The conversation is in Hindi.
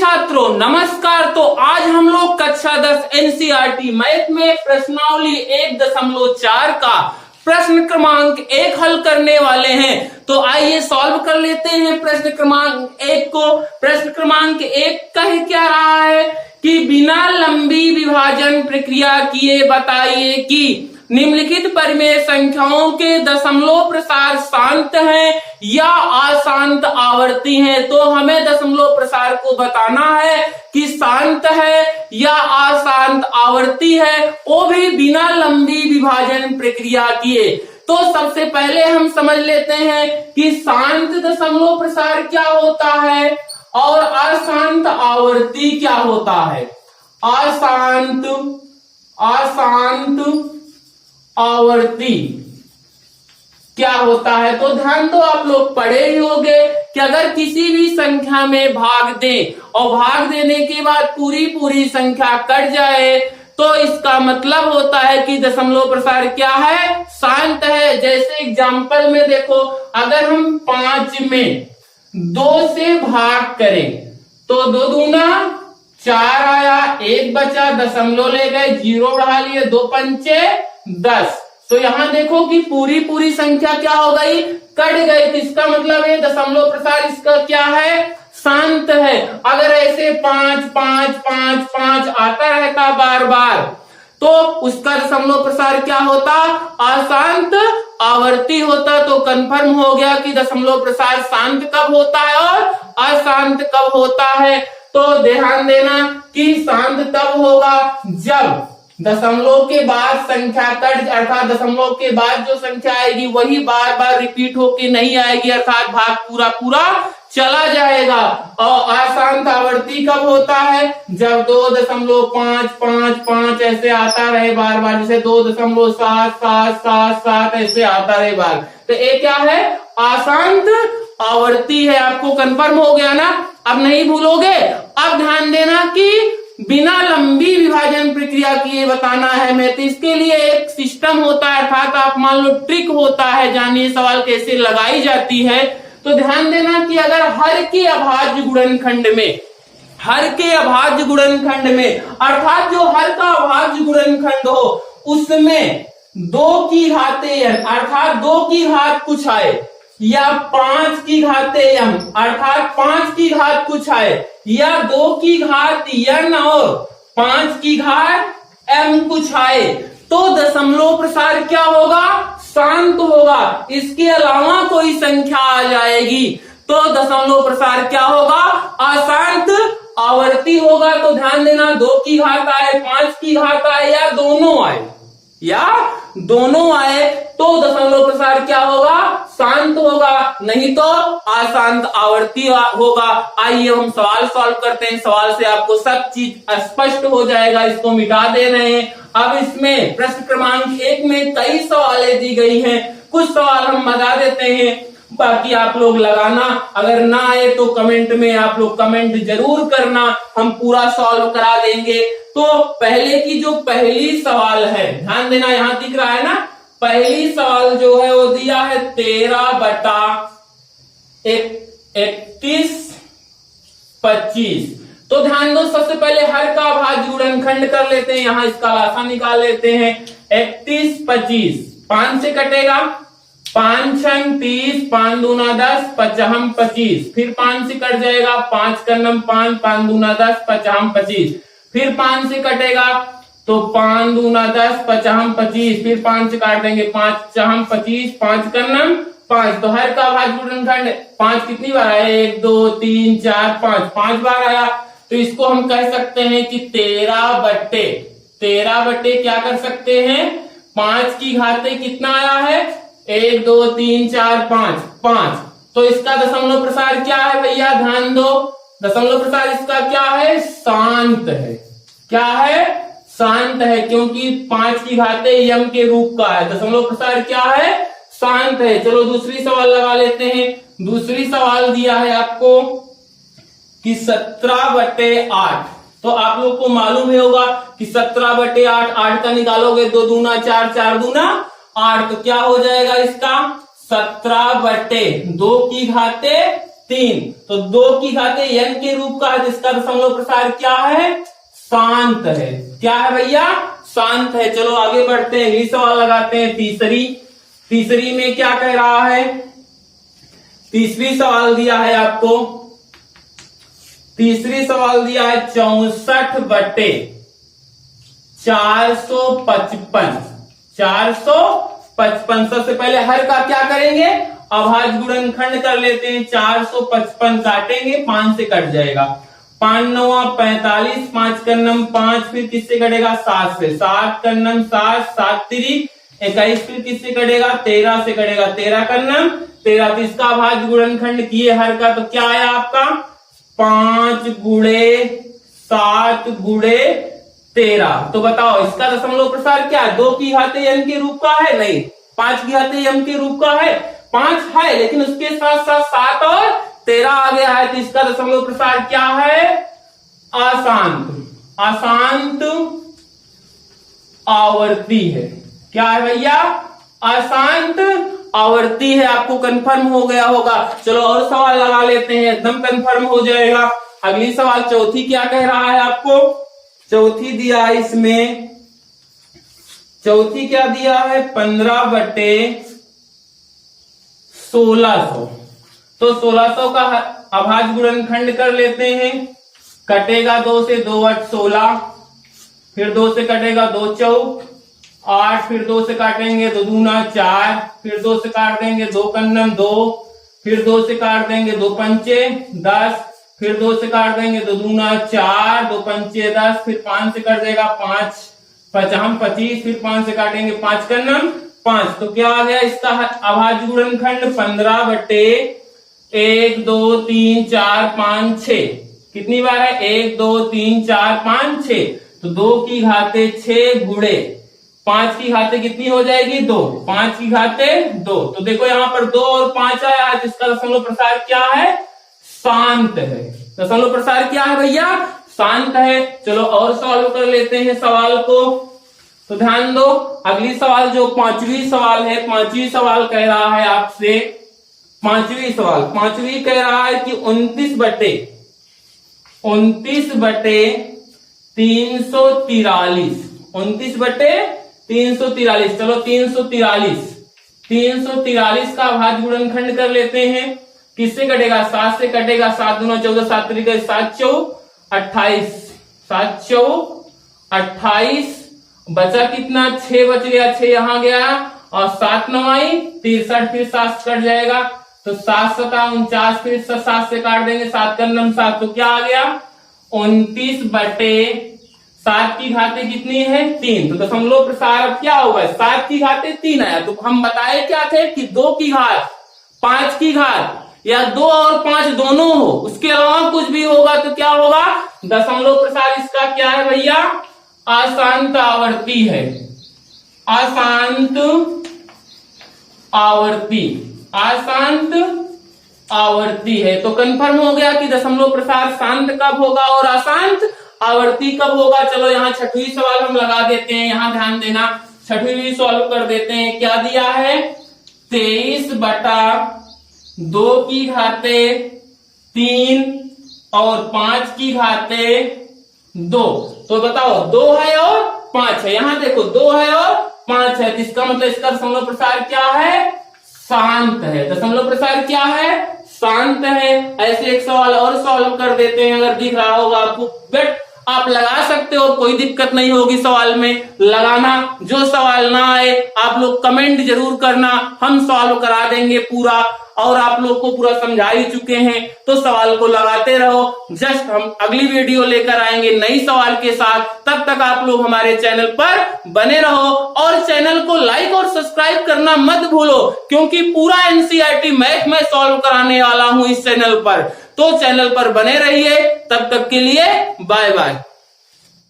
छात्रों नमस्कार। तो आज हम लोग कक्षा 10 एनसीईआरटी मैथ में प्रश्नावली 1.4 का प्रश्न क्रमांक 1 हल करने वाले हैं। तो आइए सॉल्व कर लेते हैं प्रश्न क्रमांक 1 को। प्रश्न क्रमांक 1 कह क्या रहा है कि बिना लंबी विभाजन प्रक्रिया किए बताइए कि निम्नलिखित परिमेय संख्याओं के दशमलव प्रसार शांत है या अशांत आवर्ती है। तो हमें दशमलव प्रसार को बताना है कि शांत है या अशांत आवर्ती है, वो भी बिना लंबी विभाजन प्रक्रिया किए। तो सबसे पहले हम समझ लेते हैं कि शांत दशमलव प्रसार क्या होता है और अशांत आवर्ती क्या होता है। अशांत आवर्ती क्या होता है, तो ध्यान दो, आप लोग पढ़े ही होंगे कि अगर किसी भी संख्या में भाग दें और भाग देने के बाद पूरी संख्या कट जाए तो इसका मतलब होता है कि दशमलव प्रसार क्या है, शांत है। जैसे एग्जांपल में देखो, अगर हम 5 में 2 से भाग करें तो 2 दूना 4 आया, 1 बचा, दशमलव ले गए, 0 बढ़ा लिए, 2 पंचे 10। तो यहां देखो कि पूरी संख्या क्या हो गई, कट गई। तो इसका मतलब है दशमलव प्रसार इसका क्या है, शांत है। अगर ऐसे 5 5 5 5 आता रहता बार बार तो उसका दशमलव प्रसार क्या होता, अशांत आवर्ती होता। तो कंफर्म हो गया कि दशमलव प्रसार शांत कब होता है और अशांत कब होता है। तो ध्यान देना कि शांत तब होगा जब दशमलव के बाद संख्या कट, अर्थात दशमलव के बाद जो संख्या आएगी वही बार बार रिपीट होके नहीं आएगी, अर्थात भाग पूरा चला जाएगा। और अशांत आवर्ती कब होता है, जब 2.555 ऐसे आता रहे बार बार, जैसे 2.77777 ऐसे आता रहे बार। तो ये क्या है, अशांत आवर्ती है। आपको कंफर्म हो गया ना, अब नहीं भूलोगे। अब ध्यान देना कि बिना लंबी विभाजन प्रक्रिया किए बताना है मैं, तो इसके लिए एक सिस्टम होता है, अर्थात आप मान लो ट्रिक होता है। जानिए सवाल कैसे लगाई जाती है। तो ध्यान देना कि अगर हर के अभाज्य गुणनखंड में अर्थात जो हर का अभाज्य गुणनखंड हो उसमें 2 की घाते n अर्थात 2 की घात कुछ आए, या 5 की घाते m अर्थात 5 की घात कुछ आए, या 2 की घात n और 5 की घात m कुछ आए, तो दशमलव प्रसार क्या होगा, शांत होगा। इसके अलावा कोई संख्या आ जाएगी तो दशमलव प्रसार क्या होगा, अशांत आवर्ती होगा। तो ध्यान देना, 2 की घात आए, 5 की घात आए, या दोनों आए तो दशमलव प्रसार क्या होगा, शांत होगा, नहीं तो अशांत आवर्ती होगा। आइए हम सवाल सॉल्व करते हैं। सवाल से आपको सब चीज स्पष्ट हो जाएगा। इसको मिटा दे रहे हैं। अब इसमें प्रश्न क्रमांक 1 में कई सवालें दी गई हैं, कुछ सवाल हम बता देते हैं, बाकी आप लोग लगाना। अगर ना आए तो कमेंट में आप लोग कमेंट जरूर करना, हम पूरा सॉल्व करा देंगे। तो पहले की जो पहली सवाल है, ध्यान देना, यहां दिख रहा है ना, पहली सवाल जो है वो दिया है 13/31/25। तो ध्यान दो, सबसे पहले हर का अभाज्य गुणनखंड कर लेते हैं। यहां इसका लासा निकाल लेते हैं। 31/25 5 से कटेगा, 5 छंग 30, 5 दूना 10, 5 25, फिर 5 से कट जाएगा, 5 कर्नम 5, 5 दूना 10, 5 25, फिर 5 से कटेगा तो 5 दूना 10, 5 25, फिर 5 से काट देंगे, 5 4 25, 5 कर्नम 5। तो हर का अभाज्य गुणनखंड 5 कितनी बार आया, 1 2 3 4 5 बार आया। तो इसको हम कह सकते हैं कि 13 बट्टे क्या कर सकते हैं, 5 की घाते कितना आया है, 1 2 3 4 5। तो इसका दशमलव प्रसार क्या है भैया, ध्यान दो, दशमलव प्रसार इसका क्या है, शांत है। क्या है, शांत है, क्योंकि 5 की घाते यम के रूप का है। दशमलव प्रसार क्या है, शांत है। चलो दूसरी सवाल लगा लेते हैं। दूसरी सवाल दिया है आपको कि 17/8। तो आप लोग को मालूम ही होगा कि 17/8, 8 का निकालोगे 2 दूना 4, 4 दूना 8, तो क्या हो जाएगा इसका 17/2 की घाते 3। तो 2 की घाते n के रूप का है, जिसका दशमलव प्रसार क्या है? शांत है। क्या है भैया? शांत है। चलो आगे बढ़ते हैं, अगली सवाल लगाते हैं। तीसरी में क्या कह रहा है? तीसरी सवाल दिया है आपको, तीसरी सवाल दिया है 64/455। 455। सबसे पहले हर का क्या करेंगे? अभाज्य गुणनखंड कर लेते हैं। 455 काटेंगे, 5 से कट जाएगा। 5 9 45, 5 का नम 5, फिर किससे कटेगा? 7 से। 7 का नम 7, 7 3 21, फिर किससे कटेगा? 13 से कटेगा। 13 का नम 13। तो इसका अभाज्य गुणनखंड किए हर का, तो क्या आया आपका? 5 गुणे 7 गुणे 13। तो बताओ इसका दशमलव प्रसार क्या है? 2 की घाते n के रूप का है? नहीं। 5 की घाते m के रूप का है? 5 है, लेकिन उसके साथ साथ 7 और 13 आ गया है। तो इसका दशमलव प्रसार क्या है? अशांत। अशांत आवर्ती है। क्या है भैया? अशांत आवर्ती है। आपको कंफर्म हो गया होगा। चलो और सवाल लगा लेते हैं, एकदम कंफर्म हो जाएगा। अगली सवाल चौथी क्या कह रहा है आपको? चौथी दिया है इसमें, चौथी क्या दिया है? 15/1600। तो 1600 का अभाज्य गुणनखंड कर लेते हैं। कटेगा 2 से, 2 8 16, फिर 2 से कटेगा 2 चौक 8, फिर 2 से काटेंगे 2 दूना 4, फिर 2 से काट देंगे 2 कन्नम 2, फिर 2 से काट देंगे 2 पंचे 10, फिर 2 से काट देंगे 2 दूना 4, 2 पंचे 10, फिर 5 से कट देगा 5 5 25, फिर 5 से काटेंगे 5 कन्नम 5। तो क्या आ गया इसका अभाज्य गुणनखंड? 15/1 2 3 4 5 6। कितनी बार है? 1 2 3 4 5 6। तो 2 की घाते 6 गुणे 5 की घाते कितनी हो जाएगी? 2। 5 की घाते 2। तो देखो यहाँ पर 2 और 5 आया है, जिसका दशमलव प्रसार क्या है? शांत है। दशमलव प्रसार क्या है भैया? शांत है। चलो और सॉल्व कर लेते हैं सवाल को। तो ध्यान दो, अगली सवाल जो 5वीं सवाल है, 5वीं सवाल कह रहा है आपसे, 5वीं सवाल, 5वीं कह रहा है कि 29/343। 29/343। चलो 343 का अभाज्य गुणनखंड कर लेते हैं। किससे कटेगा? 7 से कटेगा। 7 दूना 14, 7 3 7 चौक 28, 7 चौक 28। बचा कितना? 6 बच गया। 6 यहां गया और 7 9 63, फिर 7 कट जाएगा। तो 7 7 49, फिर 7 से काट देंगे 7 का नम 7। तो क्या आ गया? 29/7 की घाते कितनी है? 3। तो दशमलव प्रसार अब क्या होगा? 7 की घाते 3 आया। तो हम बताए क्या थे कि 2 की घात 5 की घात या 2 और 5 दोनों हो, उसके अलावा कुछ भी होगा तो क्या होगा? दशमलव प्रसार इसका क्या है भैया? अशांत आवर्ती है। अशांत आवर्ती, अशांत आवर्ती है। तो कंफर्म हो गया कि दशमलव प्रसार शांत कब होगा और अशांत आवर्ती कब होगा। चलो यहाँ 6वीं सवाल हम लगा देते हैं, यहाँ ध्यान देना। 6वीं भी सॉल्व कर देते हैं। क्या दिया है? 23/2 की घाते 3 और 5 की घाते 2। तो बताओ 2 है और 5 है। यहां देखो 2 है और 5 है, तो इसका मतलब इसका दशमलव प्रसार क्या है? शांत है। दशमलव प्रसार क्या है? शांत है। ऐसे एक सवाल और सॉल्व कर देते हैं, अगर दिख रहा होगा आपको। बट आप लगा सकते हो, कोई दिक्कत नहीं होगी सवाल में लगाना। जो सवाल ना आए आप लोग कमेंट जरूर करना, हम सॉल्व करा देंगे पूरा। और आप लोग को पूरा समझा ही चुके हैं, तो सवाल को लगाते रहो। जस्ट हम अगली वीडियो लेकर आएंगे नई सवाल के साथ। तब तक आप लोग हमारे चैनल पर बने रहो और चैनल को लाइक और सब्सक्राइब करना मत भूलो, क्योंकि पूरा एनसीईआरटी मैथ में सॉल्व कराने वाला हूं इस चैनल पर। तो चैनल पर बने रहिए। तब तक के लिए बाय बाय।